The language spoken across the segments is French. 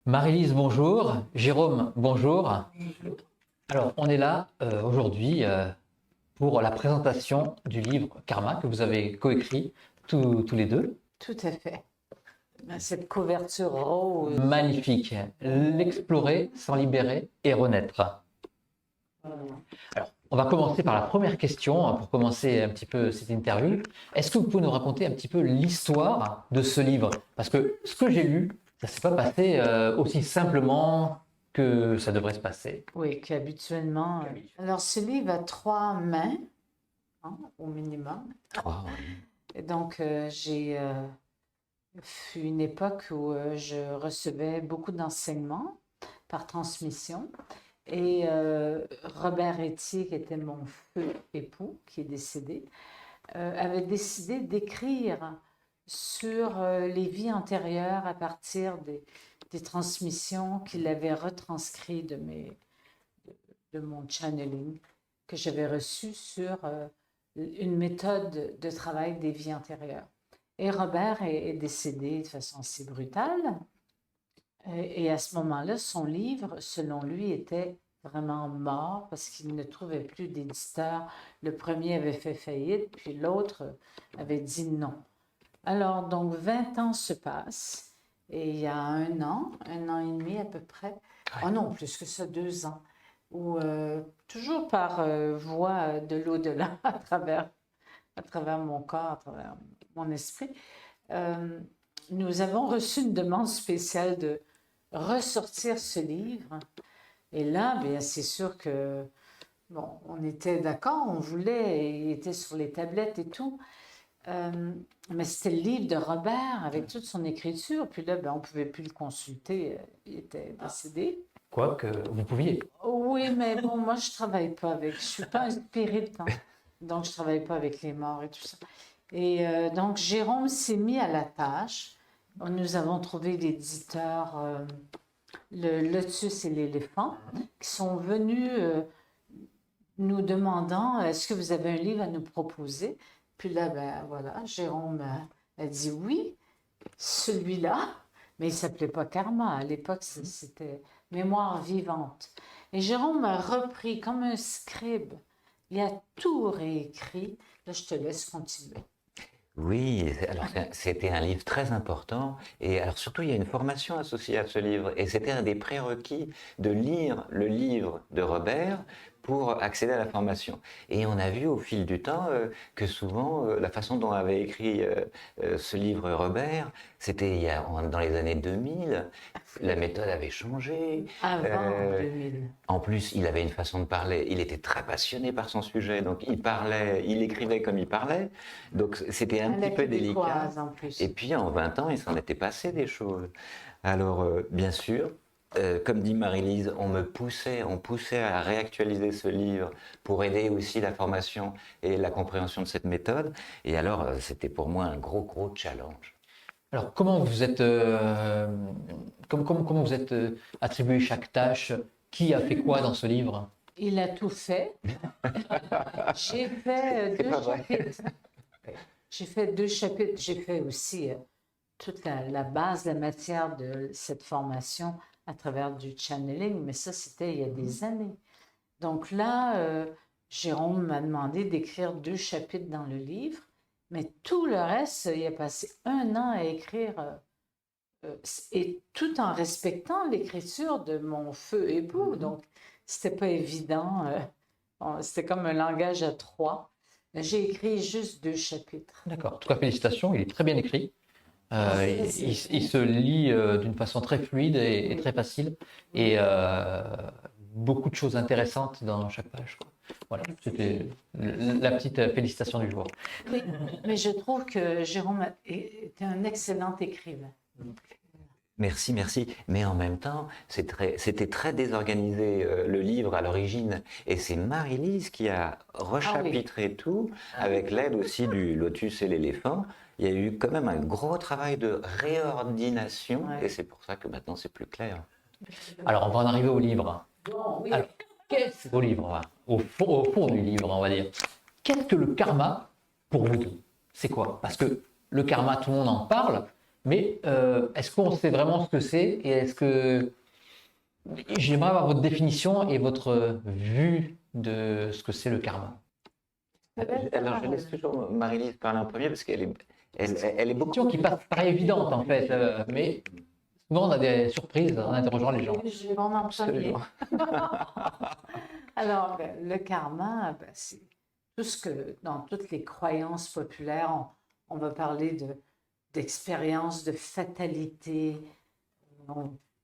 Marie-Lise, bonjour. Jérôme, bonjour. Alors, on est là aujourd'hui pour la présentation du livre Karma que vous avez coécrit tous les deux. Tout à fait. Cette couverture rose. Magnifique. L'explorer, s'en libérer et renaître. Alors, on va commencer par la première question pour commencer un petit peu cette interview. Est-ce que vous pouvez nous raconter un petit peu l'histoire de ce livre? Parce que ce que j'ai lu, ça ne s'est pas passé aussi simplement que ça devrait se passer. Oui, qu'habituellement. Alors, ce livre a 3 mains, hein, au minimum. Wow. Et donc, j'ai fut une époque où je recevais beaucoup d'enseignements par transmission. Et Robert Etier, qui était mon feu époux, qui est décédé, avait décidé d'écrire sur les vies antérieures à partir des transmissions qu'il avait retranscrites de mon channeling que j'avais reçu sur une méthode de travail des vies antérieures. Et Robert est décédé de façon assez brutale. Et à ce moment-là, son livre, selon lui, était vraiment mort parce qu'il ne trouvait plus d'éditeur. Le premier avait fait faillite, puis l'autre avait dit non. Alors, donc, 20 ans se passent, et il y a un an et demi à peu près, oh non, plus que ça, 2 ans, où toujours par voie de l'au-delà, à travers mon corps, à travers mon esprit, nous avons reçu une demande spéciale de ressortir ce livre. Et là, bien, c'est sûr que, bon, on était d'accord, on voulait, il était sur les tablettes et tout. Mais c'était le livre de Robert avec toute son écriture. Puis là, ben, on ne pouvait plus le consulter. Il était décédé. Quoi que vous pouviez. Oui, mais bon, moi, je ne travaille pas avec. Je ne suis pas un spirit, hein. Donc, je ne travaille pas avec les morts et tout ça. Et donc, Jérôme s'est mis à la tâche. Nous avons trouvé l'éditeur, le Lotus et l'éléphant, qui sont venus nous demandant est-ce que vous avez un livre à nous proposer? Puis là, ben voilà, Jérôme a dit oui, celui-là, mais il ne s'appelait pas Karma. À l'époque, c'était Mémoire vivante. Et Jérôme a repris comme un scribe. Il a tout réécrit. Là, je te laisse continuer. Oui, alors c'était un livre très important et alors surtout il y a une formation associée à ce livre et c'était un des prérequis de lire le livre de Robert pour accéder à la formation. Et on a vu au fil du temps que souvent la façon dont avait écrit ce livre Robert, c'était dans les années 2000, la méthode avait changé. Avant 2000. En plus, il avait une façon de parler, il était très passionné par son sujet, donc il écrivait comme il parlait, donc c'était un petit peu délicat. En plus. Et puis en 20 ans, il s'en était passé des choses. Alors, bien sûr, comme dit Marie-Lise, on poussait à réactualiser ce livre pour aider aussi la formation et la compréhension de cette méthode. Et alors, c'était pour moi un gros challenge. Alors, comment vous êtes, comment vous êtes attribué chaque tâche? Qui a fait quoi dans ce livre? Il a tout fait. J'ai fait 2 chapitres. J'ai fait 2 chapitres. J'ai fait aussi toute la base, la matière de cette formation à travers du channeling, mais ça, c'était il y a des années. Donc là, Jérôme m'a demandé d'écrire 2 chapitres dans le livre, mais tout le reste, il a passé 1 an à écrire, et tout en respectant l'écriture de mon feu époux. Donc, c'était pas évident. C'était comme un langage à 3. J'ai écrit juste 2 chapitres. D'accord. En tout cas, félicitations, il est très bien écrit. Il se lit d'une façon très fluide et très facile. Et beaucoup de choses intéressantes dans chaque page, quoi. Voilà, c'était la petite félicitation du jour. Oui, mais je trouve que Jérôme était un excellent écrivain. Merci. Mais en même temps, c'était très désorganisé le livre à l'origine. Et c'est Marie-Lise qui a rechapitré tout, avec l'aide aussi du Lotus et l'éléphant. Il y a eu quand même un gros travail de réordination. Ouais. Et c'est pour ça que maintenant c'est plus clair. Alors, on va en arriver au livre. Bon, oui. Alors, qu'est-ce au livre, voilà, au fond du livre, on va dire. Qu'est-ce que le karma pour vous deux? C'est quoi? Parce que le karma, tout le monde en parle, Mais est-ce qu'on sait vraiment ce que c'est et est-ce que j'aimerais avoir votre définition et votre vue de ce que c'est le karma. Alors, je laisse toujours Marie-Lise parler en premier parce elle est beaucoup. Question qui paraît évidente en fait, mais souvent on a des surprises en interrogeant les gens. Je vais en premier. Alors, le karma, c'est tout ce que, dans toutes les croyances populaires, on va parler d'expérience, de fatalité.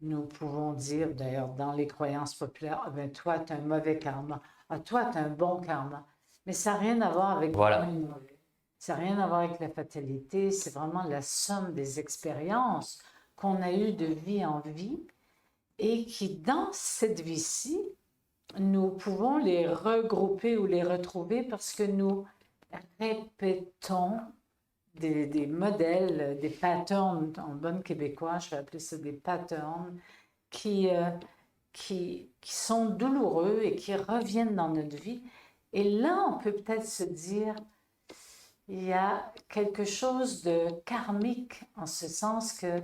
Nous pouvons dire, d'ailleurs, dans les croyances populaires, ah ben, toi, tu as un mauvais karma. Ah, toi, tu as un bon karma. Mais ça n'a rien à voir avec Voilà. le mauvais. Ça n'a rien à voir avec la fatalité. C'est vraiment la somme des expériences qu'on a eues de vie en vie et qui, dans cette vie-ci, nous pouvons les regrouper ou les retrouver parce que nous répétons des modèles, des patterns, en bon québécois, je vais appeler ça des patterns, qui sont douloureux et qui reviennent dans notre vie. Et là, on peut peut-être se dire, il y a quelque chose de karmique, en ce sens que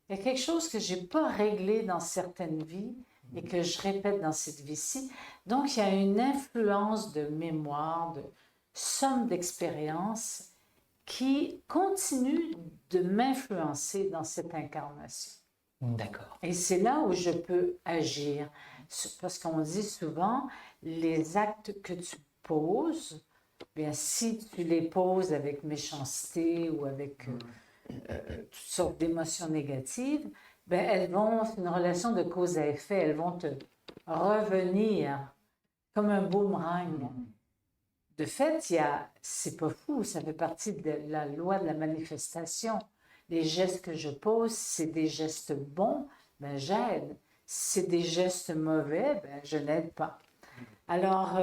il y a quelque chose que je n'ai pas réglé dans certaines vies et que je répète dans cette vie-ci. Donc, il y a une influence de mémoire, de somme d'expériences qui continue de m'influencer dans cette incarnation. D'accord. Et c'est là où je peux agir. Parce qu'on dit souvent, les actes que tu poses, bien, si tu les poses avec méchanceté ou avec toutes sortes d'émotions négatives, ben, c'est une relation de cause à effet, elles vont te revenir comme un boomerang. De fait, c'est pas fou, ça fait partie de la loi de la manifestation. Les gestes que je pose, c'est des gestes bons, ben j'aide. Si c'est des gestes mauvais, ben je n'aide pas. Alors,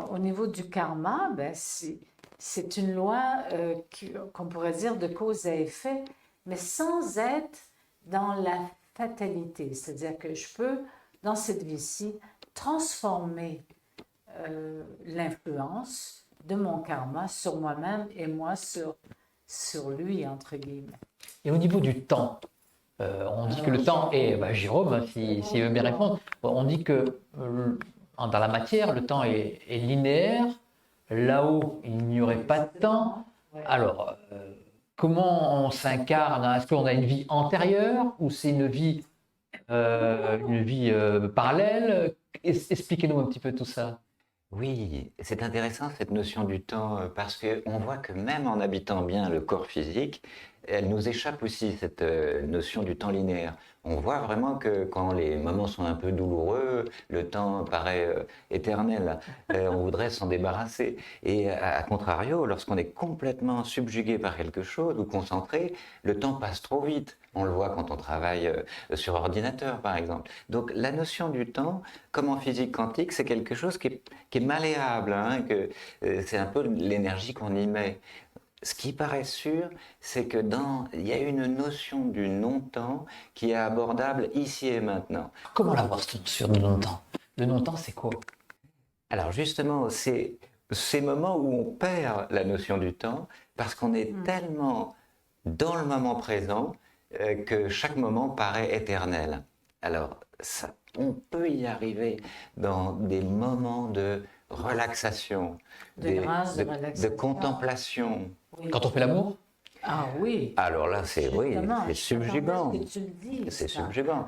au niveau du karma, ben c'est une loi qu'on pourrait dire de cause à effet, mais sans être dans la fatalité. C'est-à-dire que je peux, dans cette vie-ci, transformer l'influence de mon karma sur moi-même et moi sur lui, entre guillemets. Et au niveau du temps, on dit que le temps est, Jérôme, s'il veut bien répondre, on dit que dans la matière, le temps est linéaire, là-haut, il n'y aurait pas de temps. Alors, comment on s'incarne? Est-ce qu'on a une vie antérieure ou c'est une vie parallèle? Expliquez-nous un petit peu tout ça. Oui, c'est intéressant cette notion du temps parce qu'on voit que même en habitant bien le corps physique, elle nous échappe aussi cette notion du temps linéaire. On voit vraiment que quand les moments sont un peu douloureux, le temps paraît éternel. On voudrait s'en débarrasser. Et à contrario, lorsqu'on est complètement subjugué par quelque chose ou concentré, le temps passe trop vite. On le voit quand on travaille sur ordinateur, par exemple. Donc la notion du temps, comme en physique quantique, c'est quelque chose qui est malléable, hein, c'est un peu l'énergie qu'on y met. Ce qui paraît sûr, c'est que il y a une notion du non-temps qui est abordable ici et maintenant. Comment l'avoir cette notion de non-temps? Le non-temps, c'est quoi? Alors justement, c'est ces moments où on perd la notion du temps parce qu'on est tellement dans le moment présent que chaque moment paraît éternel. Alors, on peut y arriver dans des moments de relaxation, de contemplation. Oui. Quand on fait l'amour? Ah oui. Alors là, c'est subjugant. C'est ça. subjugant.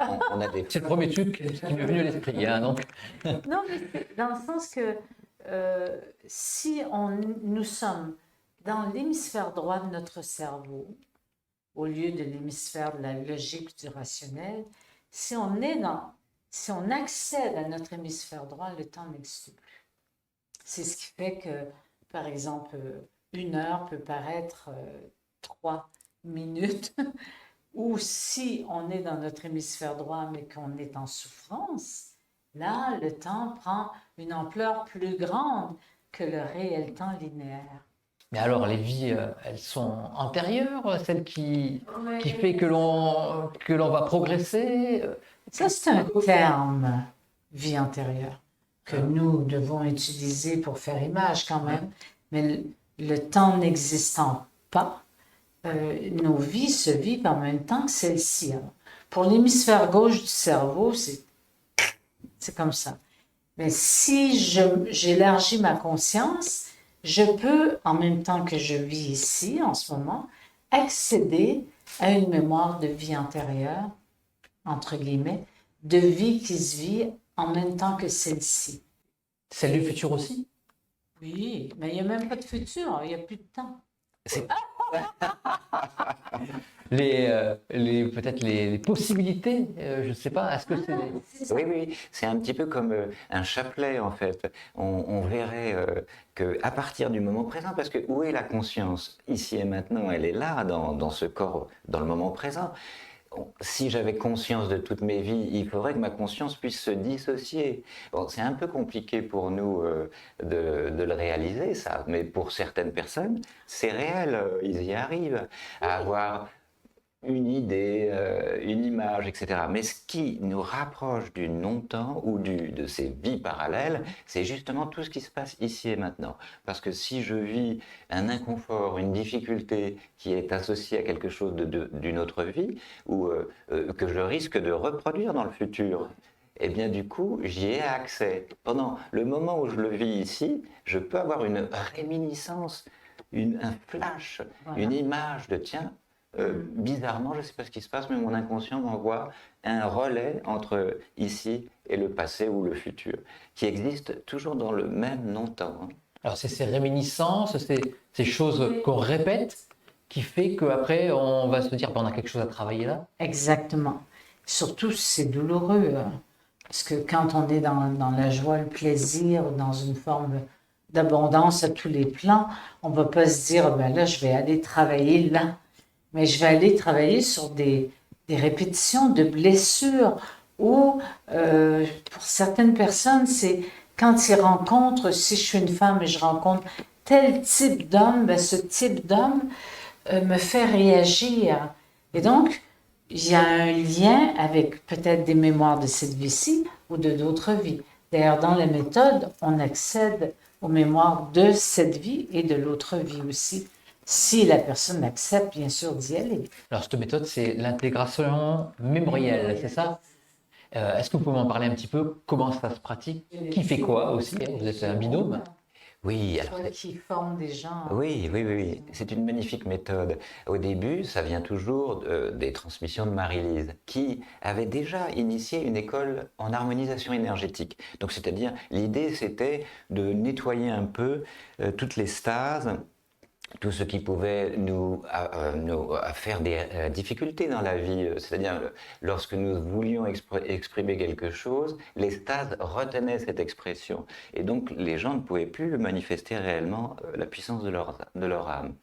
C'est le premier truc qui m'est venu à l'esprit. Hein, donc. Non, mais c'est dans le sens que si nous sommes dans l'hémisphère droit de notre cerveau, au lieu de l'hémisphère de la logique du rationnel, si on accède à notre hémisphère droit, le temps n'existe plus. C'est ce qui fait que, par exemple, 1 heure peut paraître 3 minutes, ou si on est dans notre hémisphère droit mais qu'on est en souffrance, là, le temps prend une ampleur plus grande que le réel temps linéaire. Mais alors, les vies, elles sont antérieures, celles qui fait que l'on va progresser? Ça, c'est un terme, vie antérieure, que nous devons utiliser pour faire image quand même. Mais le temps n'existant pas, nos vies se vivent en même temps que celle-ci. Alors, pour l'hémisphère gauche du cerveau, c'est comme ça. Mais si j'élargis ma conscience, je peux, en même temps que je vis ici, en ce moment, accéder à une mémoire de vie antérieure, entre guillemets, de vie qui se vit en même temps que celle-ci. Celle du futur aussi? Oui, mais il n'y a même pas de futur, il n'y a plus de temps. C'est- Peut-être les possibilités, je ne sais pas, est-ce que c'est... C'est ça. Oui, oui, c'est un petit peu comme un chapelet en fait. On verrait que à partir du moment présent, parce que où est la conscience? Ici et maintenant, elle est là, dans ce corps, dans le moment présent. Si j'avais conscience de toutes mes vies, il faudrait que ma conscience puisse se dissocier. Bon, c'est un peu compliqué pour nous de le réaliser, ça, mais pour certaines personnes, c'est réel, ils y arrivent à avoir une idée, une image, etc. Mais ce qui nous rapproche du non-temps ou de ces vies parallèles, c'est justement tout ce qui se passe ici et maintenant. Parce que si je vis un inconfort, une difficulté qui est associée à quelque chose d'une autre vie, ou que je risque de reproduire dans le futur, eh bien du coup, j'y ai accès. Pendant le moment où je le vis ici, je peux avoir une réminiscence, un flash, Voilà. une image de tiens, bizarrement, je ne sais pas ce qui se passe, mais mon inconscient m'envoie un relais entre ici et le passé ou le futur, qui existe toujours dans le même non-temps. Hein. Alors c'est ces réminiscences, ces choses qu'on répète qui fait qu'après on va se dire, bon, on a quelque chose à travailler là. Exactement. Surtout, c'est douloureux, hein. Parce que quand on est dans la joie, le plaisir, dans une forme d'abondance à tous les plans, on ne va pas se dire, ben là, je vais aller travailler là. Mais je vais aller travailler sur des répétitions de blessures ou, pour certaines personnes, c'est quand ils rencontrent, si je suis une femme et je rencontre tel type d'homme, ben ce type d'homme me fait réagir. Et donc, il y a un lien avec peut-être des mémoires de cette vie-ci ou de d'autres vies. D'ailleurs, dans la méthode, on accède aux mémoires de cette vie et de l'autre vie aussi, si la personne accepte, bien sûr, d'y aller. Alors cette méthode, c'est l'intégration mémorielle, c'est ça? Est-ce que vous pouvez m'en parler un petit peu? Comment ça se pratique? Qui fait quoi aussi? Hein, vous êtes un binôme. Oui, alors Toi qui forme des gens. oui, oui, oui, oui. C'est une magnifique méthode. Au début, ça vient toujours des transmissions de Marie-Lise, qui avait déjà initié une école en harmonisation énergétique. Donc, c'est-à-dire, l'idée, c'était de nettoyer un peu toutes les stases, tout ce qui pouvait nous faire des difficultés dans la vie. C'est-à-dire, lorsque nous voulions exprimer quelque chose, les stases retenaient cette expression. Et donc, les gens ne pouvaient plus manifester réellement la puissance de leur âme.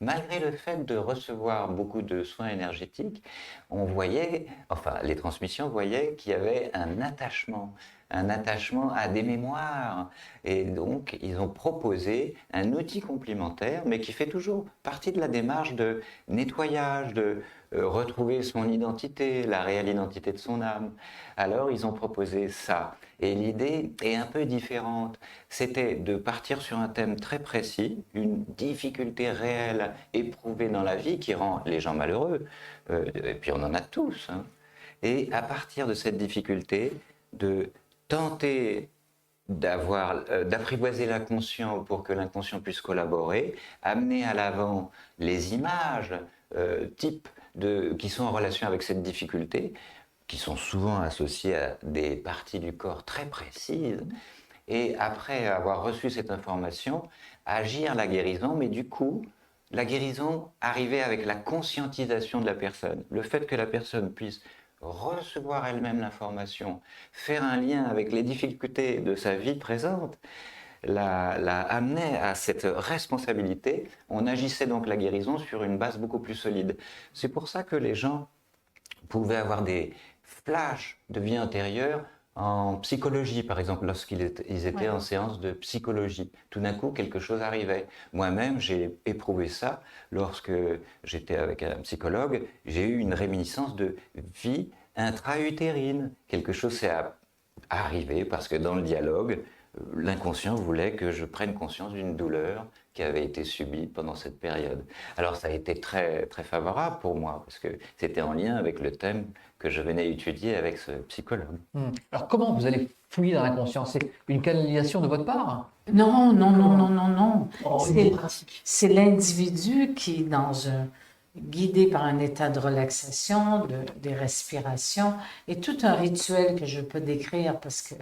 Malgré le fait de recevoir beaucoup de soins énergétiques, on voyait, enfin, les transmissions voyaient qu'il y avait un attachement à des mémoires. Et donc, ils ont proposé un outil complémentaire, mais qui fait toujours partie de la démarche de nettoyage, de retrouver son identité, la réelle identité de son âme. Alors, ils ont proposé ça. Et l'idée est un peu différente. C'était de partir sur un thème très précis, une difficulté réelle éprouvée dans la vie qui rend les gens malheureux. Et puis, on en a tous. Hein. Et à partir de cette difficulté, de tenter d'apprivoiser l'inconscient pour que l'inconscient puisse collaborer, amener à l'avant les images types qui sont en relation avec cette difficulté, qui sont souvent associées à des parties du corps très précises, et après avoir reçu cette information, agir la guérison, mais du coup, la guérison arrivait avec la conscientisation de la personne, le fait que la personne puisse recevoir elle-même l'information, faire un lien avec les difficultés de sa vie présente, la amenait à cette responsabilité. On agissait donc la guérison sur une base beaucoup plus solide. C'est pour ça que les gens pouvaient avoir des flashs de vie antérieure en psychologie, par exemple, lorsqu'ils étaient en séance de psychologie. Tout d'un coup, quelque chose arrivait. Moi-même, j'ai éprouvé ça lorsque j'étais avec un psychologue. J'ai eu une réminiscence de vie intra-utérine. Quelque chose s'est arrivé parce que dans le dialogue, l'inconscient voulait que je prenne conscience d'une douleur qui avaient été subies pendant cette période. Alors ça a été très, très favorable pour moi, parce que c'était en lien avec le thème que je venais étudier avec ce psychologue. Alors, comment vous allez fouiller dans l'inconscient? C'est une canalisation de votre part? Non, non, non, non, non, non. Oh, C'est- pratique. C'est l'individu qui, guidé par un état de relaxation, des respirations, et tout un rituel que je peux décrire parce que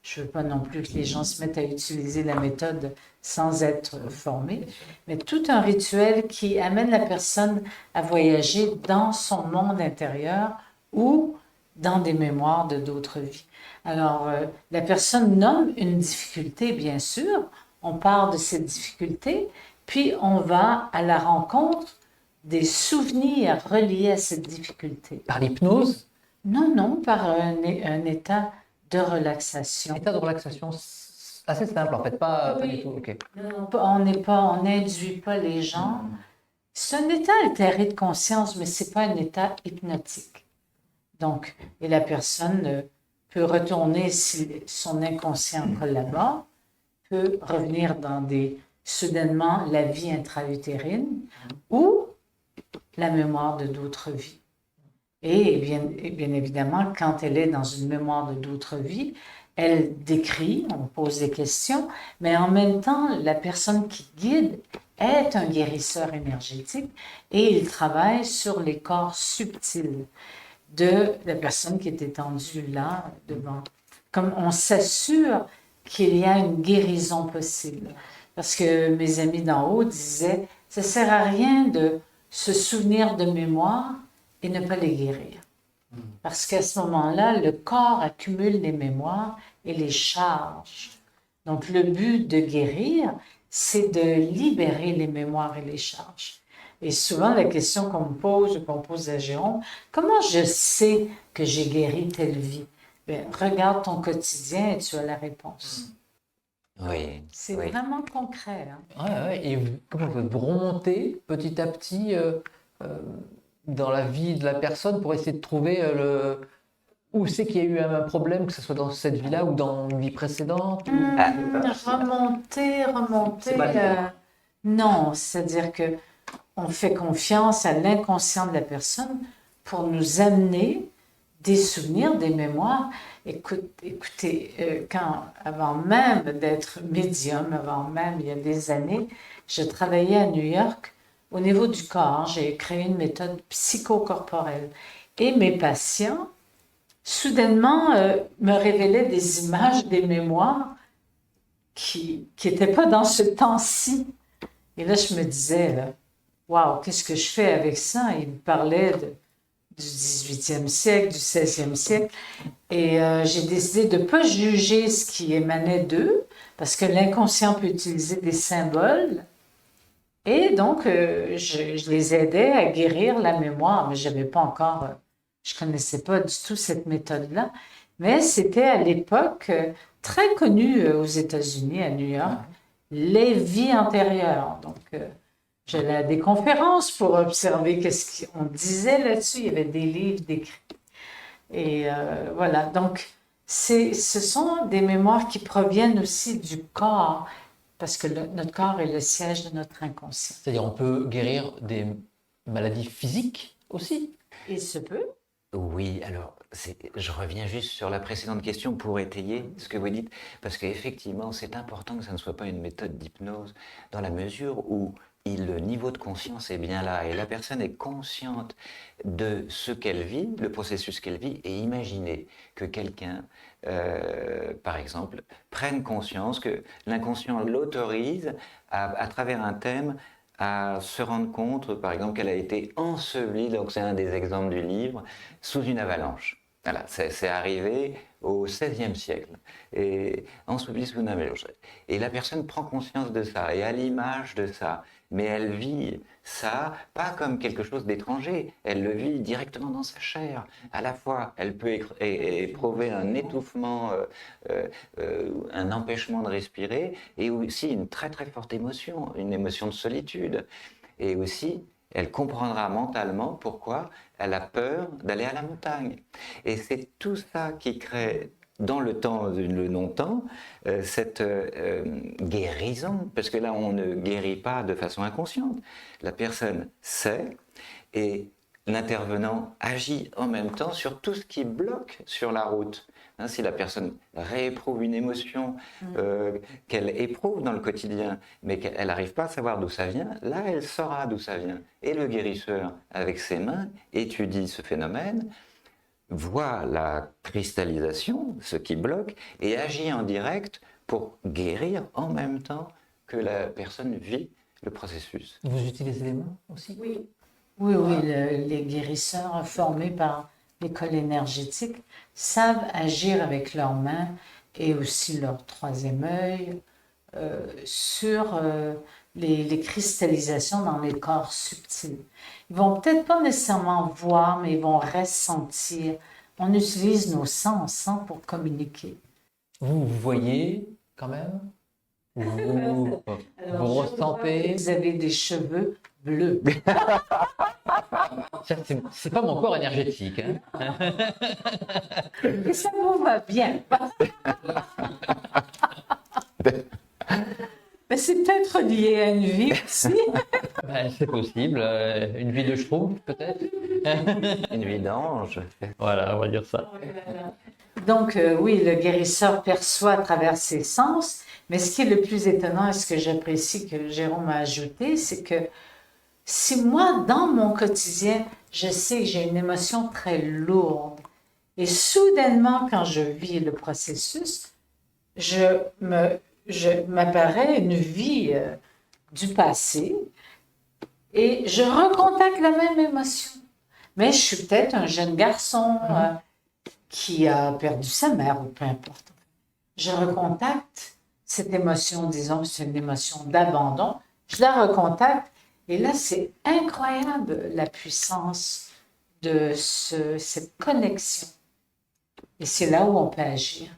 je ne veux pas non plus que les gens se mettent à utiliser la méthode sans être formés, mais tout un rituel qui amène la personne à voyager dans son monde intérieur ou dans des mémoires de d'autres vies. Alors, la personne nomme une difficulté, bien sûr, on part de cette difficulté, puis on va à la rencontre des souvenirs reliés à cette difficulté. Par l'hypnose, Non, non, par un état de relaxation. état de relaxation assez simple en fait, pas Oui. du tout. Ok. On n'induit pas les gens. C'est un état altéré de conscience, mais c'est pas un état hypnotique. Donc, et la personne peut retourner si son inconscient collabore, peut revenir dans soudainement la vie intra-utérine ou la mémoire de d'autres vies. Et bien évidemment, quand elle est dans une mémoire de d'autres vies, elle décrit, on pose des questions, mais en même temps, la personne qui guide est un guérisseur énergétique et il travaille sur les corps subtils de la personne qui est étendue là devant. Comme on s'assure qu'il y a une guérison possible. Parce que mes amis d'en haut disaient, ça ne sert à rien de se souvenir de mémoire et ne pas les guérir. Parce qu'à ce moment-là, le corps accumule les mémoires et les charge. Donc, le but de guérir, c'est de libérer les mémoires et les charges. Et souvent, la question qu'on pose à Jérôme, comment je sais que j'ai guéri telle vie? Bien, regarde ton quotidien et tu as la réponse. Oui. C'est oui. vraiment concret. Hein? Ouais, et comment vous remontez petit à petit dans la vie de la personne pour essayer de trouver où c'est qu'il y a eu un problème, que ce soit dans cette vie-là ou dans une vie précédente? Remonter. C'est pas le cas. Non, c'est-à-dire que on fait confiance à l'inconscient de la personne pour nous amener des souvenirs, des mémoires. Écoutez, avant même d'être médium, avant même, il y a des années, je travaillais à New York au niveau du corps. J'ai créé une méthode psychocorporelle. Et mes patients, soudainement, me révélaient des images, des mémoires qui n'étaient pas dans ce temps-ci. Et là, je me disais, waouh, qu'est-ce que je fais avec ça? Il me parlait du 18e siècle, du 16e siècle. Et j'ai décidé de ne pas juger ce qui émanait d'eux, parce que l'inconscient peut utiliser des symboles. Et donc, je les aidais à guérir la mémoire, mais je n'avais pas encore, je ne connaissais pas du tout cette méthode-là. Mais c'était à l'époque très connu aux États-Unis, à New York, les vies antérieures. Donc, j'allais à des conférences pour observer qu'est-ce qu'on disait là-dessus. Il y avait des livres décrits. Et voilà, donc ce sont des mémoires qui proviennent aussi du corps, parce que notre corps est le siège de notre inconscient. C'est-à-dire on peut guérir des maladies physiques aussi? Il se peut. Oui, alors je reviens juste sur la précédente question pour étayer ce que vous dites, parce qu'effectivement, c'est important que ça ne soit pas une méthode d'hypnose, dans la mesure où le niveau de conscience est bien là, et la personne est consciente de ce qu'elle vit, le processus qu'elle vit, et imaginez que quelqu'un, par exemple, prenne conscience que l'inconscient l'autorise à travers un thème, à se rendre compte, par exemple, qu'elle a été ensevelie, donc c'est un des exemples du livre, sous une avalanche. Voilà, c'est arrivé au XVIe siècle, et ensevelie sous une avalanche. Et la personne prend conscience de ça, et à l'image de ça, mais elle vit ça pas comme quelque chose d'étranger, elle le vit directement dans sa chair. À la fois, elle peut éprouver un étouffement, un empêchement de respirer, et aussi une très très forte émotion, une émotion de solitude. Et aussi, elle comprendra mentalement pourquoi elle a peur d'aller à la montagne. Et c'est tout ça qui crée dans le temps, le non-temps, cette guérison, parce que là, on ne guérit pas de façon inconsciente. La personne sait et l'intervenant agit en même temps sur tout ce qui bloque sur la route. Hein, si la personne rééprouve une émotion qu'elle éprouve dans le quotidien, mais qu'elle n'arrive pas à savoir d'où ça vient, là, elle saura d'où ça vient. Et le guérisseur, avec ses mains, étudie ce phénomène, voit la cristallisation, ce qui bloque, et agit en direct pour guérir en même temps que la personne vit le processus. Vous utilisez les mains aussi? Oui, oui, les guérisseurs formés par l'école énergétique savent agir avec leurs mains et aussi leur troisième œil sur les cristallisations dans les corps subtils. Ils vont peut-être pas nécessairement voir, mais ils vont ressentir. On utilise nos sens pour communiquer. Vous voyez quand même? Vous ressentez? Vous avez des cheveux bleus. C'est pas mon corps énergétique. Hein. Et ça vous va bien. Mais c'est peut-être lié à une vie aussi. Ben, c'est possible. Une vie de schtroumpf, peut-être? Une vie d'ange. Voilà, on va dire ça. Donc, oui, le guérisseur perçoit à travers ses sens, mais ce qui est le plus étonnant et ce que j'apprécie que Jérôme a ajouté, c'est que si moi, dans mon quotidien, je sais que j'ai une émotion très lourde, et soudainement, quand je vis le processus, m'apparaît une vie du passé, et je recontacte la même émotion. Mais je suis peut-être un jeune garçon qui a perdu sa mère, ou peu importe. Je recontacte cette émotion, disons que c'est une émotion d'abandon, je la recontacte, et là, c'est incroyable la puissance de cette connexion. Et c'est là où on peut agir.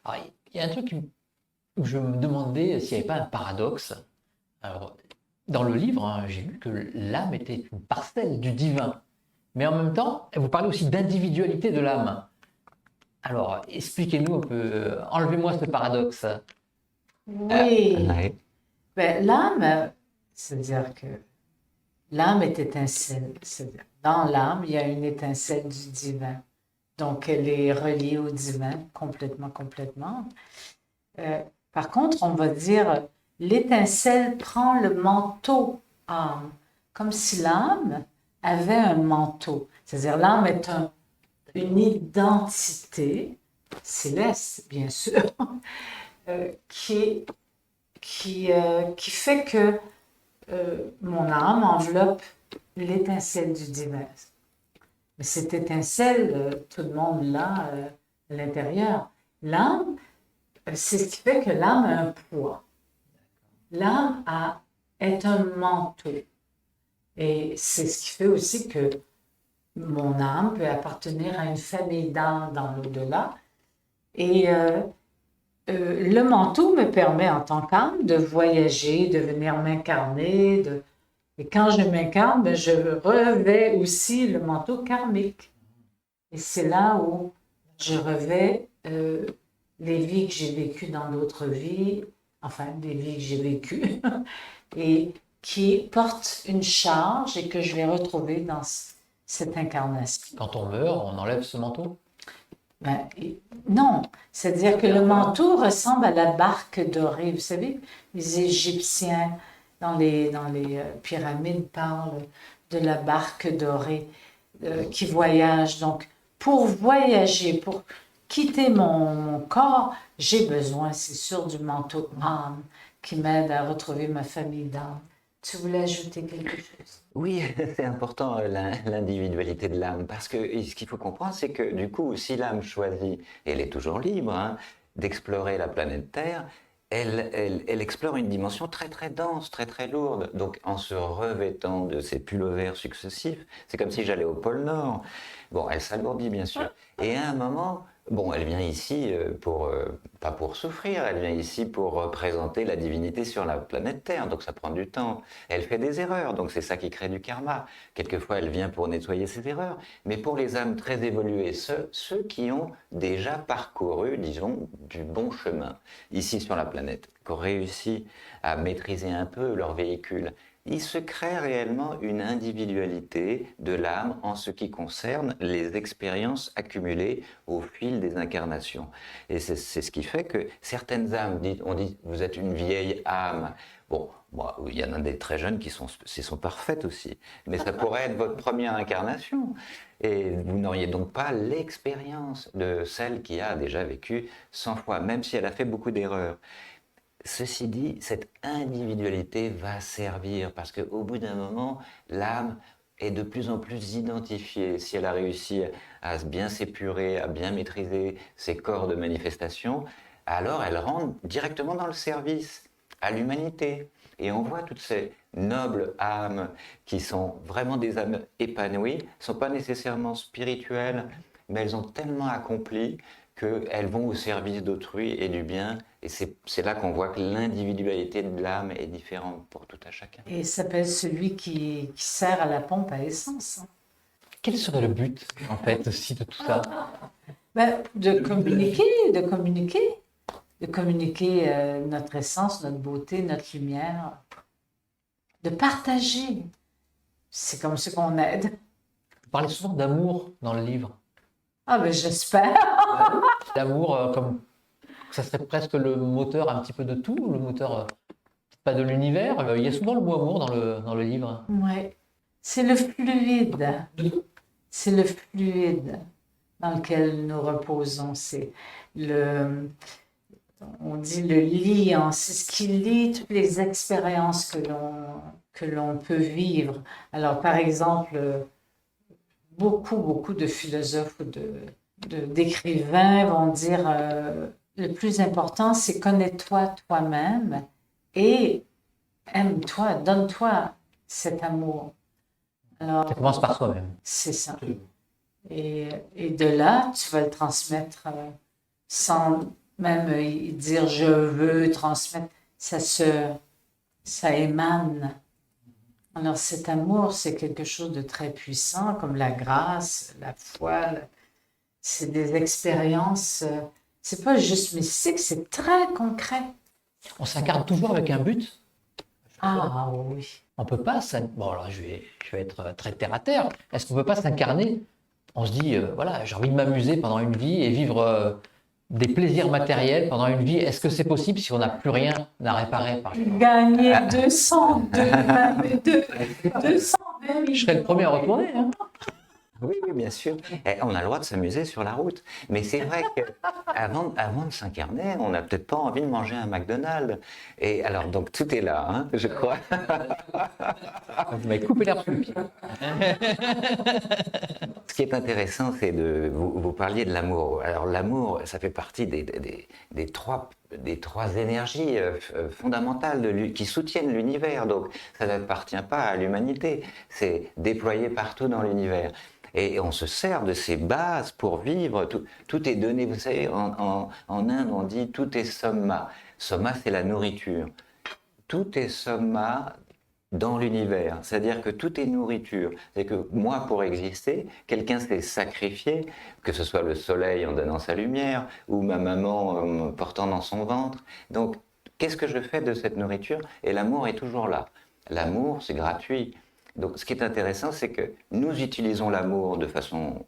Alors, il y a un truc où je me demandais s'il n'y avait pas un paradoxe. Alors, dans le livre, hein, j'ai lu que l'âme était une parcelle du divin. Mais en même temps, vous parlez aussi d'individualité de l'âme. Alors, expliquez-nous un peu, enlevez-moi ce paradoxe. Oui. Ouais. Ben, l'âme, c'est-à-dire que l'âme est étincelle. C'est-à-dire, dans l'âme, il y a une étincelle du divin. Donc, elle est reliée au divin complètement, complètement. Par contre, on va dire, l'étincelle prend le manteau âme, comme si l'âme avait un manteau. C'est-à-dire, l'âme est une identité céleste, bien sûr, qui fait que mon âme enveloppe l'étincelle du divin. Mais cette étincelle, tout le monde l'a à l'intérieur. L'âme, c'est ce qui fait que l'âme a un poids. L'âme est un manteau. Et c'est ce qui fait aussi que mon âme peut appartenir à une famille d'âmes dans l'au-delà. Et le manteau me permet en tant qu'âme de voyager, de venir m'incarner. Et quand je m'incarne, ben, je revais aussi le manteau karmique. Et c'est là où je revais les vies que j'ai vécues dans d'autres vies, enfin des vies que j'ai vécues, et qui portent une charge et que je vais retrouver dans cette incarnation. Quand on meurt, on enlève ce manteau? Ben, non, c'est-à-dire que le manteau ressemble à la barque dorée. Vous savez, les Égyptiens, dans les pyramides, parlent de la barque dorée qui voyage. Donc, pour voyager, pour quitter mon corps, j'ai besoin, c'est sûr, du manteau âme qui m'aide à retrouver ma famille d'âme. Tu voulais ajouter quelque chose? Oui, c'est important l'individualité de l'âme, parce que ce qu'il faut comprendre, c'est que du coup, si l'âme choisit, et elle est toujours libre, hein, d'explorer la planète Terre, elle explore une dimension très très dense, très très lourde. Donc en se revêtant de ces pullovers successifs, c'est comme si j'allais au pôle Nord. Bon, elle s'alourdit bien sûr. Et à un moment, Bon, elle vient ici pas pour souffrir, elle vient ici pour représenter la divinité sur la planète Terre, donc ça prend du temps. Elle fait des erreurs, donc c'est ça qui crée du karma. Quelquefois, elle vient pour nettoyer ses erreurs, mais pour les âmes très évoluées, ceux qui ont déjà parcouru, disons, du bon chemin, ici sur la planète, qui ont réussi à maîtriser un peu leur véhicule, il se crée réellement une individualité de l'âme en ce qui concerne les expériences accumulées au fil des incarnations. Et c'est ce qui fait que certaines âmes, on dit, vous êtes une vieille âme. Bon, moi, il y en a des très jeunes qui sont parfaites aussi. Mais ça pourrait être votre première incarnation. Et vous n'auriez donc pas l'expérience de celle qui a déjà vécu 100 fois, même si elle a fait beaucoup d'erreurs. Ceci dit, cette individualité va servir parce qu'au bout d'un moment, l'âme est de plus en plus identifiée. Si elle a réussi à bien s'épurer, à bien maîtriser ses corps de manifestation, alors elle rentre directement dans le service à l'humanité. Et on voit toutes ces nobles âmes qui sont vraiment des âmes épanouies, ne sont pas nécessairement spirituelles, mais elles ont tellement accompli qu'elles vont au service d'autrui et du bien. Et c'est là qu'on voit que l'individualité de l'âme est différente pour tout à chacun. Et il s'appelle celui qui sert à la pompe à essence. Hein. Quel serait le but, en fait, aussi de tout ça? Ben, de communiquer, notre essence, notre beauté, notre lumière, de partager. C'est comme ça qu'on aide. Vous parlez souvent d'amour dans le livre. Ah ben j'espère. L'amour, comme ça serait presque le moteur un petit peu de tout, le moteur pas de l'univers. Il y a souvent le mot amour dans le livre. Oui, c'est le fluide. C'est le fluide dans lequel nous reposons. C'est on dit le liant, c'est ce qui lie toutes les expériences que l'on peut vivre. Alors par exemple, beaucoup de philosophes ou d'écrivains vont dire le plus important, c'est connais-toi toi-même et aime-toi, donne-toi cet amour. Alors, Ça commence par soi-même. c'est ça. Et de là, tu vas le transmettre sans même dire je veux transmettre. Ça émane. Alors cet amour, c'est quelque chose de très puissant, comme la grâce, la foi. C'est des expériences. C'est pas juste mystique, c'est très concret. On s'incarne toujours avec un but. Ah oui. On peut pas bon, alors je vais être très terre à terre. Est-ce qu'on peut pas s'incarner? On se dit, voilà, j'ai envie de m'amuser pendant une vie et vivre des plaisirs matériels pendant une vie. Est-ce que c'est possible si on n'a plus rien à réparer, par exemple? Gagner 220 000. Je serais le premier à retourner. Hein. Oui, bien sûr. Et on a le droit de s'amuser sur la route. Mais c'est vrai qu'avant de s'incarner, on n'a peut-être pas envie de manger un McDonald's. Et alors, donc tout est là, hein, je crois. Vous m'avez coupé l'herbe sous le pied. Ce qui est intéressant, c'est vous parliez de l'amour. Alors l'amour, ça fait partie des trois énergies fondamentales qui soutiennent l'univers. Donc ça n'appartient pas à l'humanité. C'est déployé partout dans l'univers. Et on se sert de ces bases pour vivre. Tout est donné. Vous savez, en Inde, on dit tout est somma. Somma, c'est la nourriture. Tout est somma dans l'univers. C'est-à-dire que tout est nourriture. C'est que moi, pour exister, quelqu'un s'est sacrifié, que ce soit le soleil en donnant sa lumière, ou ma maman en me portant dans son ventre. Donc, qu'est-ce que je fais de cette nourriture? Et l'amour est toujours là. L'amour, c'est gratuit. Donc, ce qui est intéressant, c'est que nous utilisons l'amour de façon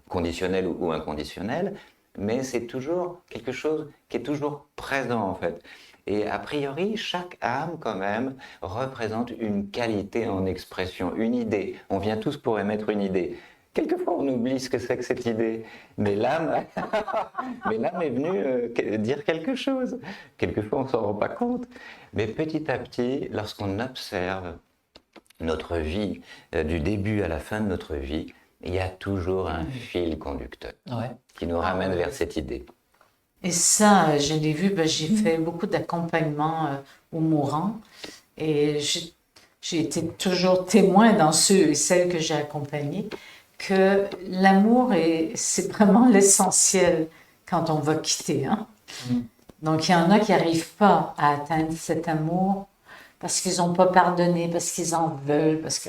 conditionnelle ou inconditionnelle, mais c'est toujours quelque chose qui est toujours présent, en fait. Et a priori, chaque âme, quand même, représente une qualité en expression, une idée. On vient tous pour émettre une idée. Quelquefois, on oublie ce que c'est que cette idée. Mais l'âme est venue dire quelque chose. Quelquefois, on ne s'en rend pas compte. Mais petit à petit, lorsqu'on observe notre vie, du début à la fin de notre vie, il y a toujours un fil conducteur qui nous ramène vers cette idée. Et ça, je l'ai vu, j'ai fait beaucoup d'accompagnement aux mourants et j'ai été toujours témoin dans ceux et celles que j'ai accompagnés que l'amour c'est vraiment l'essentiel quand on va quitter. Hein? Donc, il y en a qui n'arrivent pas à atteindre cet amour parce qu'ils n'ont pas pardonné, parce qu'ils en veulent, parce que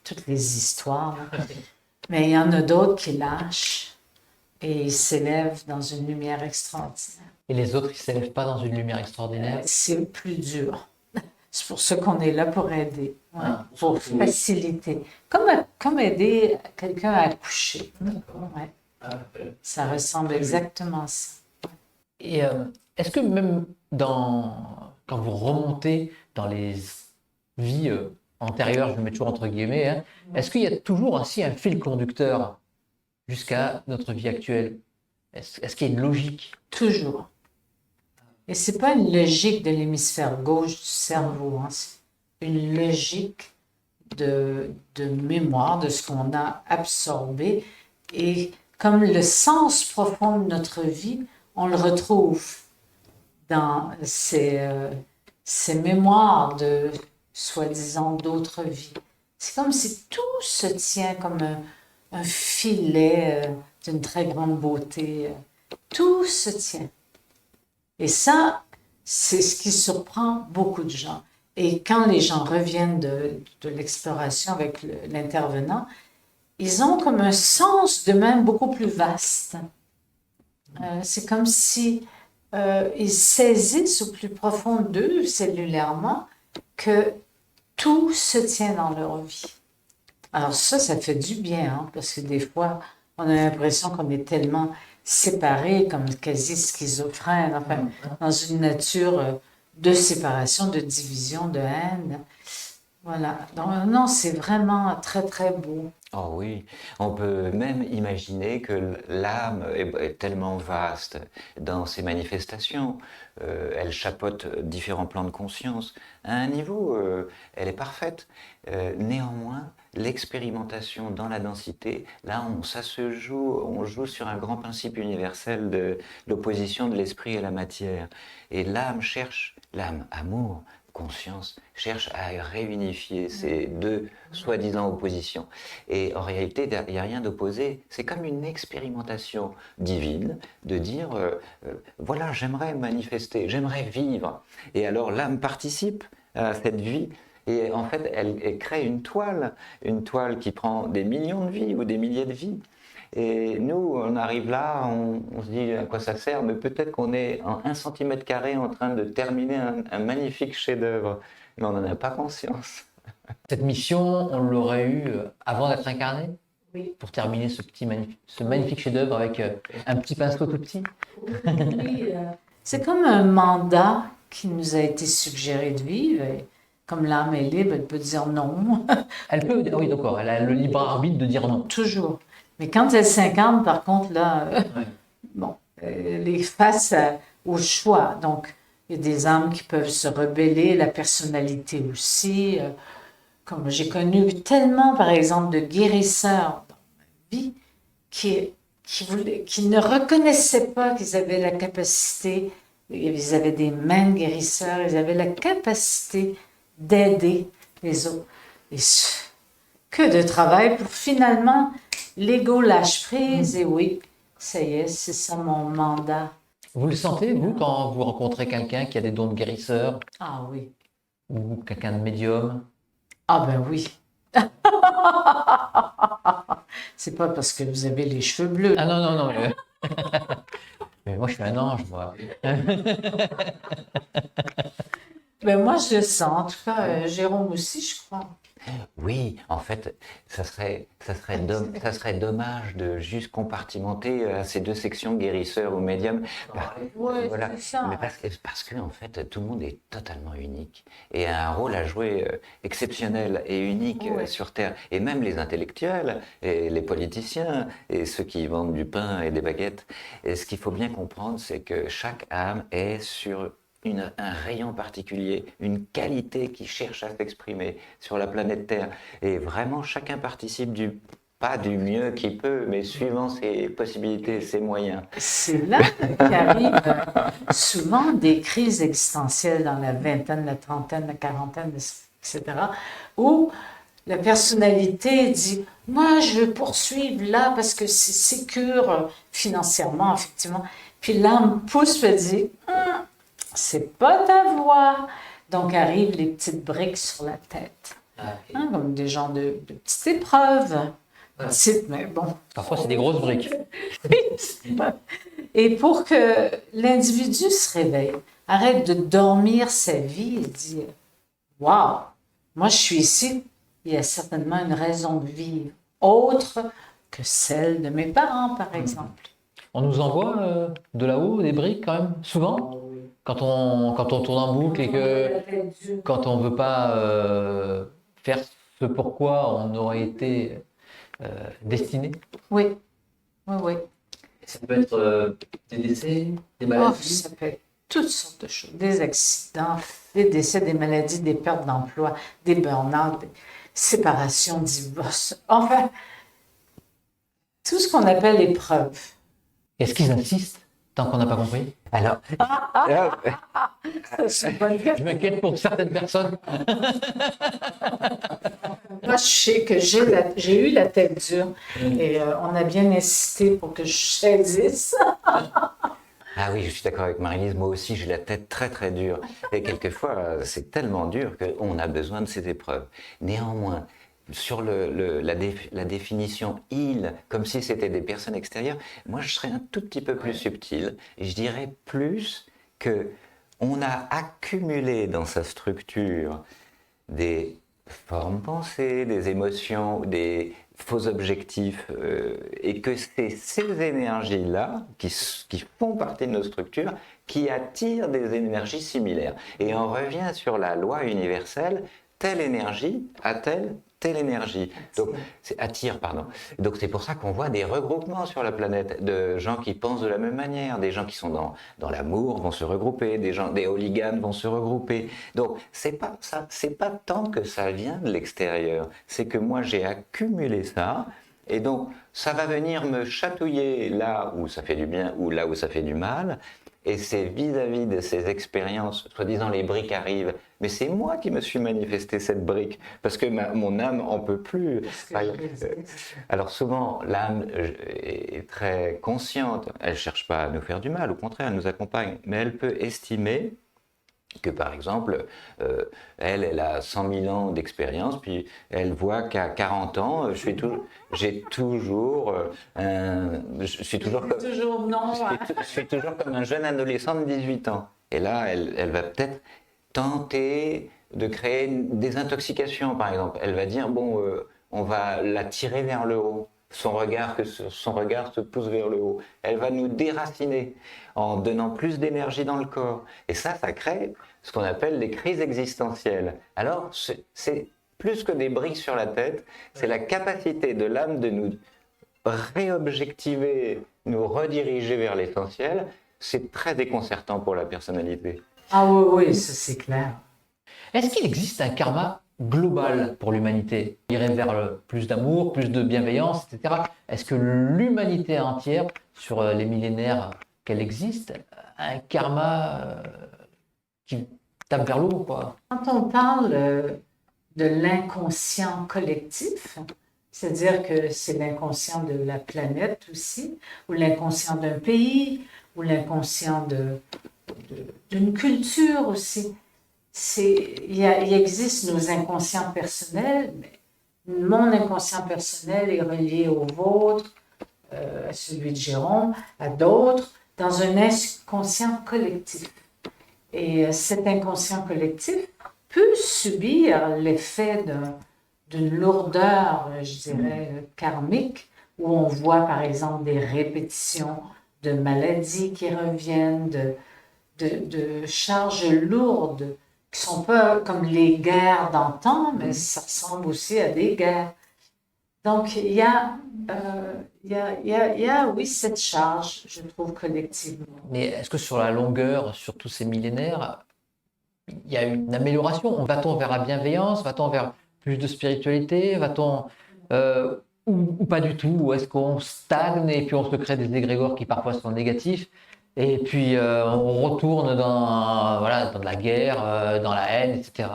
toutes les histoires. Là. Mais il y en a d'autres qui lâchent et ils s'élèvent dans une lumière extraordinaire. Et les autres, ils ne s'élèvent pas dans une lumière extraordinaire. C'est plus dur. C'est pour ça qu'on est là pour aider, pour Oui. faciliter. Comme aider quelqu'un à accoucher. Ouais. Ça ressemble exactement à ça. Et est-ce que même quand vous remontez dans les vies antérieures, je le mets toujours entre guillemets, hein, est-ce qu'il y a toujours aussi un fil conducteur jusqu'à notre vie actuelle? Est-ce qu'il y a une logique? Toujours. Et c'est pas une logique de l'hémisphère gauche du cerveau, hein. C'est une logique de mémoire, de ce qu'on a absorbé. Et comme le sens profond de notre vie, on le retrouve dans ces mémoires de, soi-disant, d'autres vies. C'est comme si tout se tient comme un filet d'une très grande beauté. Tout se tient. Et ça, c'est ce qui surprend beaucoup de gens. Et quand les gens reviennent de l'exploration avec l'intervenant, ils ont comme un sens d'eux-mêmes beaucoup plus vaste. C'est comme si ils saisissent au plus profond d'eux, cellulairement, que tout se tient dans leur vie. Alors ça fait du bien, hein, parce que des fois, on a l'impression qu'on est tellement séparés, comme quasi schizophrènes, enfin, dans une nature de séparation, de division, de haine. Voilà. Donc, non, c'est vraiment très, très beau. Oh oui, on peut même imaginer que l'âme est tellement vaste dans ses manifestations. Elle chapeaute différents plans de conscience. À un niveau, elle est parfaite. Néanmoins, l'expérimentation dans la densité, là, on joue sur un grand principe universel de l'opposition de l'esprit et la matière. Et l'âme, amour, conscience, cherche à réunifier ces deux soi-disant oppositions. Et en réalité, il n'y a rien d'opposé. C'est comme une expérimentation divine de dire, voilà, j'aimerais manifester, j'aimerais vivre. Et alors l'âme participe à cette vie. Et en fait, elle crée une toile qui prend des millions de vies ou des milliers de vies. Et nous, on arrive là, on se dit à quoi ça sert, mais peut-être qu'on est en 1 cm² en train de terminer un magnifique chef-d'œuvre, mais on n'en a pas conscience. Cette mission, on l'aurait eue avant d'être incarné? Oui. Pour terminer ce magnifique chef-d'œuvre avec un petit pinceau tout petit? Oui, c'est comme un mandat qui nous a été suggéré de vivre. Et comme l'âme est libre, elle peut dire non. Elle peut, oui, d'accord, elle a le libre arbitre de dire non. Toujours. Mais quand elle s'incarne, par contre, là, bon, elle est face au choix. Donc, il y a des âmes qui peuvent se rebeller, la personnalité aussi. Comme j'ai connu tellement, par exemple, de guérisseurs dans ma vie qui ne reconnaissaient pas qu'ils avaient la capacité, ils avaient des mains de guérisseurs, ils avaient la capacité d'aider les autres. Et que de travail pour finalement l'ego lâche prise et oui, ça y est, c'est ça mon mandat. Vous le sentez, vous, quand vous rencontrez quelqu'un qui a des dons de guérisseur Ah oui. ou quelqu'un de médium? Ah ben oui. C'est pas parce que vous avez les cheveux bleus. Ah non, non, non. Mais moi, je suis un ange, moi. Ben moi, je le sens. En tout cas, Jérôme aussi, je crois. Oui, en fait, ça serait dommage de juste compartimenter ces deux sections, guérisseur ou médium. Oui, Voilà. c'est ça. Mais parce que en fait, tout le monde est totalement unique et a un rôle à jouer exceptionnel et unique Ouais. sur Terre. Et même les intellectuels, et les politiciens, et ceux qui vendent du pain et des baguettes. Et ce qu'il faut bien comprendre, c'est que chaque âme est sur un rayon particulier, une qualité qui cherche à s'exprimer sur la planète Terre. Et vraiment, chacun participe pas du mieux qu'il peut, mais suivant ses possibilités, ses moyens. C'est là qu'arrivent souvent des crises existentielles dans la vingtaine, la trentaine, la quarantaine, etc., où la personnalité dit, moi, je veux poursuivre là parce que c'est sécure financièrement, effectivement. Puis l'âme pousse et dit, c'est pas ta voie. Donc arrivent les petites briques sur la tête. Hein, comme des genres de petites épreuves. Petites, mais bon. Parfois, c'est des grosses briques. Et pour que l'individu se réveille, arrête de dormir sa vie et dit, waouh, moi je suis ici, il y a certainement une raison de vivre autre que celle de mes parents, par exemple. On nous envoie de là-haut des briques quand même, souvent, quand on tourne en boucle et que quand on ne veut pas faire ce pourquoi on aurait été destiné. Oui, oui, oui. Ça peut être des décès, des Oh, maladies. ça peut être toutes sortes de choses, des accidents, des décès, des maladies, des pertes d'emploi, des burn-out, des séparations, divorces, enfin, tout ce qu'on appelle épreuve. Est-ce qu'ils insistent tant qu'on n'a pas compris? Alors, C'est une bonne question. Je m'inquiète pour certaines personnes. Moi, je sais que j'ai eu la tête dure et on a bien insisté pour que je choisisse. ah oui, je suis d'accord avec Marie-Lise, moi aussi j'ai la tête très très dure. Et quelquefois, c'est tellement dur qu'on a besoin de ces épreuves. Néanmoins, sur la définition « il », comme si c'était des personnes extérieures, moi je serais un tout petit peu plus subtil. Et je dirais plus que on a accumulé dans sa structure des formes pensées, des émotions, des faux objectifs, et que c'est ces énergies-là qui font partie de nos structures qui attirent des énergies similaires. Et on revient sur la loi universelle, telle énergie a-t-elle telle énergie. Donc, attire, pardon. Donc c'est pour ça qu'on voit des regroupements sur la planète de gens qui pensent de la même manière, des gens qui sont dans l'amour vont se regrouper, des hooligans vont se regrouper. Donc c'est pas ça, c'est pas tant que ça vient de l'extérieur, c'est que moi j'ai accumulé ça. Et donc, ça va venir me chatouiller là où ça fait du bien ou là où ça fait du mal. Et c'est vis-à-vis de ces expériences, soi-disant les briques arrivent, mais c'est moi qui me suis manifesté cette brique, parce que mon âme en peut plus. Alors souvent, l'âme est très consciente, elle ne cherche pas à nous faire du mal, au contraire, elle nous accompagne, mais elle peut estimer que par exemple, elle a 100 000 ans d'expérience, puis elle voit qu'à 40 ans, je suis toujours comme un jeune adolescent de 18 ans. Et là, elle va peut-être tenter de créer des intoxications, par exemple. Elle va dire, bon, on va la tirer vers le haut. Son regard se pousse vers le haut. Elle va nous déraciner en donnant plus d'énergie dans le corps. Et ça crée ce qu'on appelle les crises existentielles. Alors, c'est plus que des briques sur la tête, c'est la capacité de l'âme de nous réobjectiver, nous rediriger vers l'essentiel. C'est très déconcertant pour la personnalité. Ah oui, oui, ça c'est clair. Est-ce qu'il existe un karma global pour l'humanité? Il irait vers plus d'amour, plus de bienveillance, etc. Est-ce que l'humanité entière, sur les millénaires qu'elle existe, a un karma qui tape vers le haut, quoi? Quand on parle de l'inconscient collectif, c'est-à-dire que c'est l'inconscient de la planète aussi, ou l'inconscient d'un pays, ou l'inconscient d'une culture aussi. Il existe nos inconscients personnels, mais mon inconscient personnel est relié au vôtre, à celui de Jérôme, à d'autres, dans un inconscient collectif. Et cet inconscient collectif peut subir l'effet d'une lourdeur, je dirais, karmique, où on voit par exemple des répétitions de maladies qui reviennent, de charges lourdes, qui sont pas comme les guerres d'antan, mais ça ressemble aussi à des guerres. Donc, il y a, oui, cette charge, je trouve, collectivement. Mais est-ce que sur la longueur, sur tous ces millénaires, il y a une amélioration? Va-t-on vers la bienveillance? Va-t-on vers plus de spiritualité? Va-t-on ou pas du tout? Ou est-ce qu'on stagne et puis on se crée des égrégores qui parfois sont négatifs? Et puis on retourne dans de la guerre, dans la haine, etc.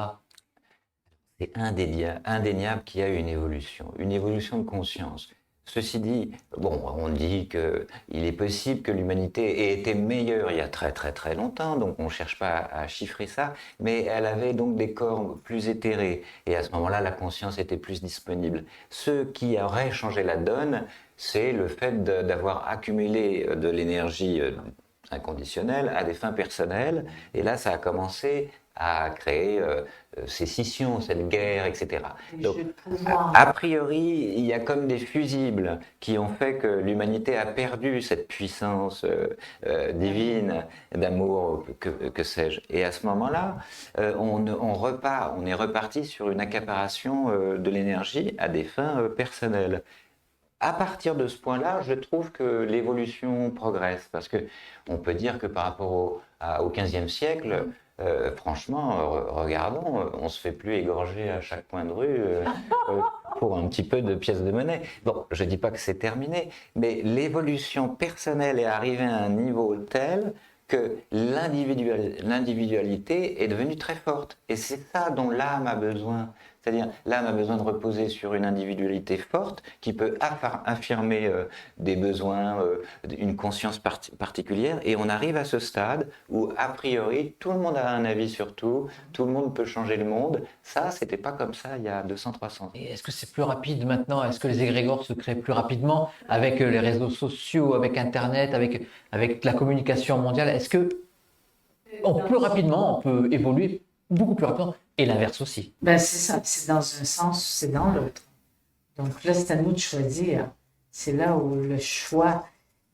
C'est indéniable qu'il y a une évolution de conscience. Ceci dit, bon, on dit qu'il est possible que l'humanité ait été meilleure il y a très très très longtemps, donc on ne cherche pas à chiffrer ça, mais elle avait donc des corps plus éthérés, et à ce moment-là, la conscience était plus disponible. Ce qui aurait changé la donne, c'est le fait d'avoir accumulé de l'énergie inconditionnelle à des fins personnelles, et là, ça a commencé à créer ces scissions, cette guerre, etc. Donc, a priori, il y a comme des fusibles qui ont fait que l'humanité a perdu cette puissance divine d'amour, que sais-je. Et à ce moment-là, on est reparti sur une accaparation de l'énergie à des fins personnelles. À partir de ce point-là, je trouve que l'évolution progresse, parce que on peut dire que par rapport au XVe siècle, franchement, regardons, on se fait plus égorger à chaque coin de rue pour un petit peu de pièces de monnaie. Bon, je dis pas que c'est terminé, mais l'évolution personnelle est arrivée à un niveau tel que l'individualité est devenue très forte. Et c'est ça dont l'âme a besoin. C'est-à-dire, l'âme a besoin de reposer sur une individualité forte qui peut affirmer des besoins, une conscience particulière. Et on arrive à ce stade où, a priori, tout le monde a un avis sur tout le monde peut changer le monde. Ça, c'était pas comme ça il y a 200-300 ans. Et est-ce que c'est plus rapide maintenant? Est-ce que les égrégores se créent plus rapidement avec les réseaux sociaux, avec Internet, avec la communication mondiale? Est-ce que plus rapidement, on peut évoluer beaucoup plus rapidement et l'inverse aussi? Ben, c'est ça, c'est dans un sens, c'est dans l'autre. Donc là, c'est à nous de choisir. C'est là où le choix,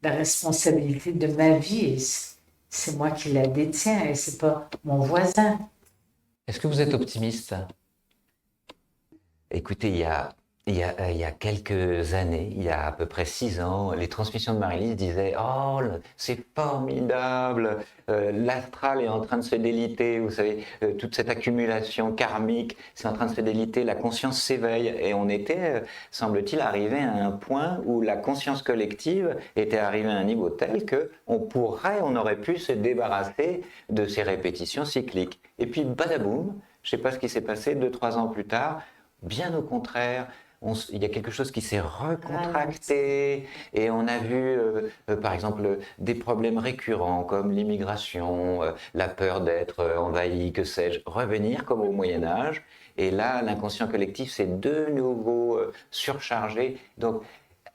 la responsabilité de ma vie, c'est moi qui la détiens et c'est pas mon voisin. Est-ce que vous êtes optimiste? Écoutez, il y a quelques années, il y a à peu près 6 ans, les transmissions de Marie-Lise disaient « Oh, c'est formidable, l'astral est en train de se déliter, vous savez, toute cette accumulation karmique, c'est en train de se déliter, la conscience s'éveille. » Et on était, semble-t-il, arrivé à un point où la conscience collective était arrivée à un niveau tel qu'on aurait pu se débarrasser de ces répétitions cycliques. Et puis, badaboum, je ne sais pas ce qui s'est passé 2-3 ans plus tard, bien au contraire, il y a quelque chose qui s'est recontracté et on a vu, par exemple, des problèmes récurrents comme l'immigration, la peur d'être envahi, que sais-je, revenir comme au Moyen-Âge. Et là, l'inconscient collectif s'est de nouveau surchargé. Donc,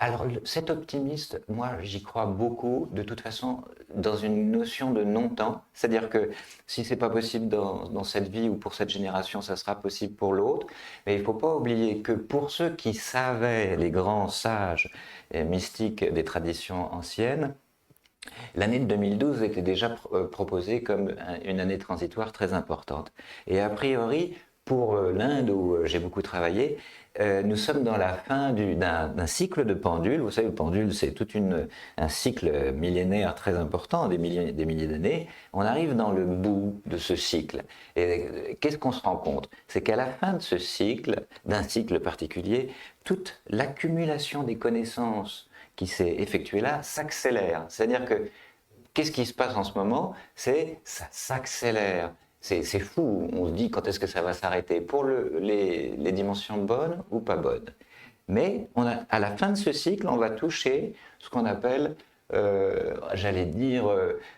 alors, cet optimiste, moi, j'y crois beaucoup, de toute façon, dans une notion de non-temps. C'est-à-dire que si ce n'est pas possible dans cette vie ou pour cette génération, ça sera possible pour l'autre. Mais il ne faut pas oublier que pour ceux qui savaient, les grands sages et mystiques des traditions anciennes, l'année de 2012 était déjà proposée comme une année transitoire très importante. Et a priori, pour l'Inde, où j'ai beaucoup travaillé, nous sommes dans la fin d'un cycle de pendule. Vous savez, le pendule, c'est tout un cycle millénaire très important, des milliers d'années. On arrive dans le bout de ce cycle. Et qu'est-ce qu'on se rend compte? C'est qu'à la fin de ce cycle, d'un cycle particulier, toute l'accumulation des connaissances qui s'est effectuée là s'accélère. C'est-à-dire que, qu'est-ce qui se passe en ce moment? Ça s'accélère. C'est fou, on se dit quand est-ce que ça va s'arrêter pour les dimensions bonnes ou pas bonnes. Mais à la fin de ce cycle, on va toucher ce qu'on appelle, j'allais dire,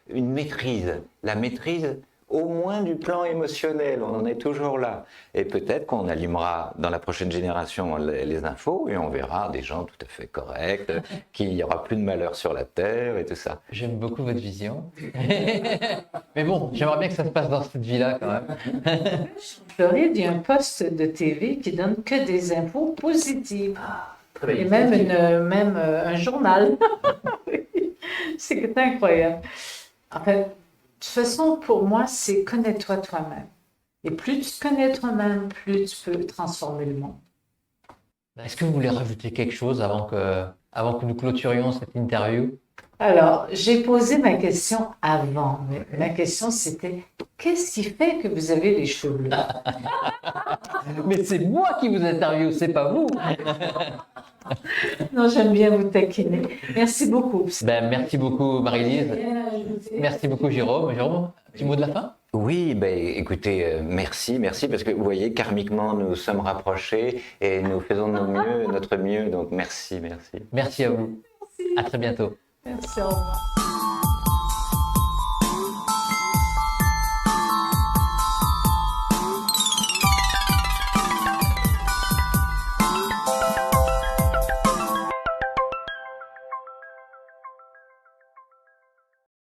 une maîtrise. La maîtrise au moins du plan émotionnel, on en est toujours là. Et peut-être qu'on allumera dans la prochaine génération les infos et on verra des gens tout à fait corrects, qu'il n'y aura plus de malheur sur la Terre et tout ça. J'aime beaucoup votre vision. Mais bon, j'aimerais bien que ça se passe dans cette vie-là quand même. En Floride, il y a un poste de TV qui donne que des infos positives. Et même un journal. C'est incroyable. En fait, de toute façon, pour moi, c'est connais-toi toi-même. Et plus tu te connais toi-même, plus tu peux transformer le monde. Est-ce que vous voulez rajouter quelque chose avant que nous clôturions cette interview? Alors, j'ai posé ma question avant, mais ma question c'était qu'est-ce qui fait que vous avez les cheveux bleus? Mais c'est moi qui vous interviewe, c'est pas vous. Non, j'aime bien vous taquiner. Merci beaucoup. Merci beaucoup Marie-Lise. Merci beaucoup Jérôme. Jérôme, un petit mot de la fin? Oui, ben, écoutez, merci, parce que vous voyez, karmiquement, nous sommes rapprochés et nous faisons notre mieux, donc merci. Merci à vous. À très bientôt. Merci, au revoir.